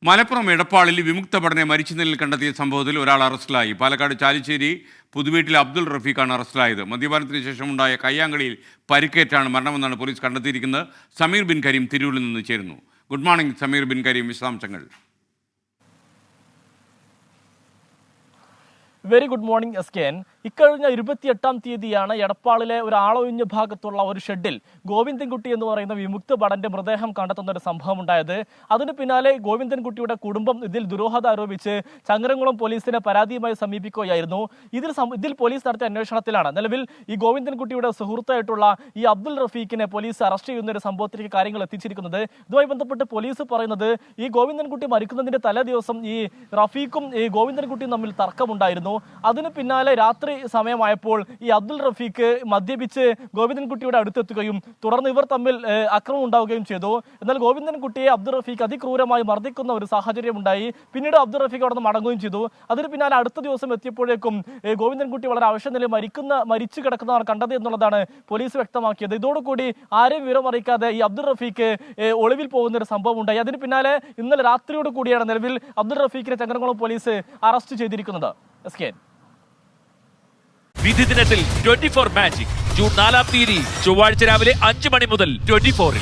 മലപ്പുറം എടപ്പാളിൽ വിമുക്ത ഭടനെ മരിച്ച നിലയിൽ കണ്ടെത്തിയ സംഭവത്തിൽ ഒരാൾ അറസ്റ്റിലായി. പാലക്കാട് ചാലിശ്ശേരി പുതുവീട്ടിൽ അബ്ദുൾ റഫീഖാണ് അറസ്റ്റിലായത്. മദ്യപാനത്തിന് ശേഷമുണ്ടായ കയ്യാങ്കളിയിൽ പരിക്കേറ്റാണ് മരണമെന്നാണ് പോലീസ് കണ്ടെത്തിയിരിക്കുന്നത്. സമീർ ബിൻ കരീം തിരൂരിൽ നിന്ന് ചേരുന്നു. ഗുഡ് മോർണിംഗ് സമീർ ബിൻ കരീം, വിശദാംശങ്ങൾ. വെരി ഗുഡ് മോർണിംഗ് എസ്കെൻ. ഇക്കഴിഞ്ഞ 28-ാം തീയതിയാണ് എടപ്പാളിലെ ഒരു ആളൊഴിഞ്ഞ ഭാഗത്തുള്ള ഒരു ഷെഡിൽ ഗോവിന്ദൻകുട്ടി എന്ന് പറയുന്ന വിമുക്ത ഭടന്റെ മൃതദേഹം കണ്ടെത്തുന്ന ഒരു സംഭവം ഉണ്ടായത്. അതിന് പിന്നാലെ ഗോവിന്ദൻകുട്ടിയുടെ കുടുംബം ഇതിൽ ദുരൂഹത ആരോപിച്ച് ചങ്ങരംകുളം പോലീസിനെ പരാതിയുമായി സമീപിക്കുകയായിരുന്നു. ഇതിൽ പോലീസ് നടത്തിയ അന്വേഷണത്തിലാണ് നിലവിൽ ഈ ഗോവിന്ദൻകുട്ടിയുടെ സുഹൃത്തായിട്ടുള്ള ഈ അബ്ദുൾ റഫീഖിനെ പോലീസ് അറസ്റ്റ് ചെയ്യുന്ന ഒരു സംഭവത്തിലേക്ക് കാര്യങ്ങൾ എത്തിച്ചിരിക്കുന്നത്. ഇതുമായി ബന്ധപ്പെട്ട് പോലീസ് പറയുന്നത് ഈ ഗോവിന്ദൻകുട്ടി മരിക്കുന്നതിന്റെ തലേ ദിവസം ഈ റഫീഖും ഈ ഗോവിന്ദൻകുട്ടിയും തമ്മിൽ തർക്കമുണ്ടായിരുന്നു. അതിന് പിന്നാലെ രാത്രി സമയമായപ്പോൾ ഈ അബ്ദുൾ റഫീഖ് മദ്യപിച്ച് ഗോവിന്ദൻകുട്ടിയുടെ അടുത്തെത്തുകയും തുടർന്ന് ഇവർ തമ്മിൽ അക്രമം ഉണ്ടാവുകയും ചെയ്തു. എന്നാൽ ഗോവിന്ദൻകുട്ടിയെ അബ്ദുൾ റഫീഖ് അതിക്രൂരമായി മർദ്ദിക്കുന്ന ഒരു സാഹചര്യം ഉണ്ടായി. പിന്നീട് അബ്ദുൾ റഫീഖ് അവിടെ നിന്ന് മടങ്ങുകയും ചെയ്തു. അതിന് പിന്നാലെ അടുത്ത ദിവസം എത്തിയപ്പോഴേക്കും ഗോവിന്ദൻകുട്ടി വളരെ അവശനിലയിൽ മരിച്ചു കിടക്കുന്നതാണ് കണ്ടത് എന്നുള്ളതാണ് പോലീസ് വ്യക്തമാക്കിയത്. ഇതോടുകൂടി ആരെയും വിവരം അറിയിക്കാതെ ഈ അബ്ദുൾ റഫീഖ് ഒളിവിൽ പോകുന്ന ഒരു സംഭവം ഉണ്ടായി. അതിന് പിന്നാലെ ഇന്നലെ രാത്രിയോട് കൂടിയാണ് നിലവിൽ അബ്ദുൾ റഫീഖിനെ ചങ്ങരംകുളം പോലീസ് അറസ്റ്റ് ചെയ്തിരിക്കുന്നത്. വിധി ദിനത്തിൽ 24 മാജിക് ജൂൺ 4-ാം തീയതി ചൊവ്വാഴ്ച രാവിലെ 5 മണി മുതൽ 24-ൽ.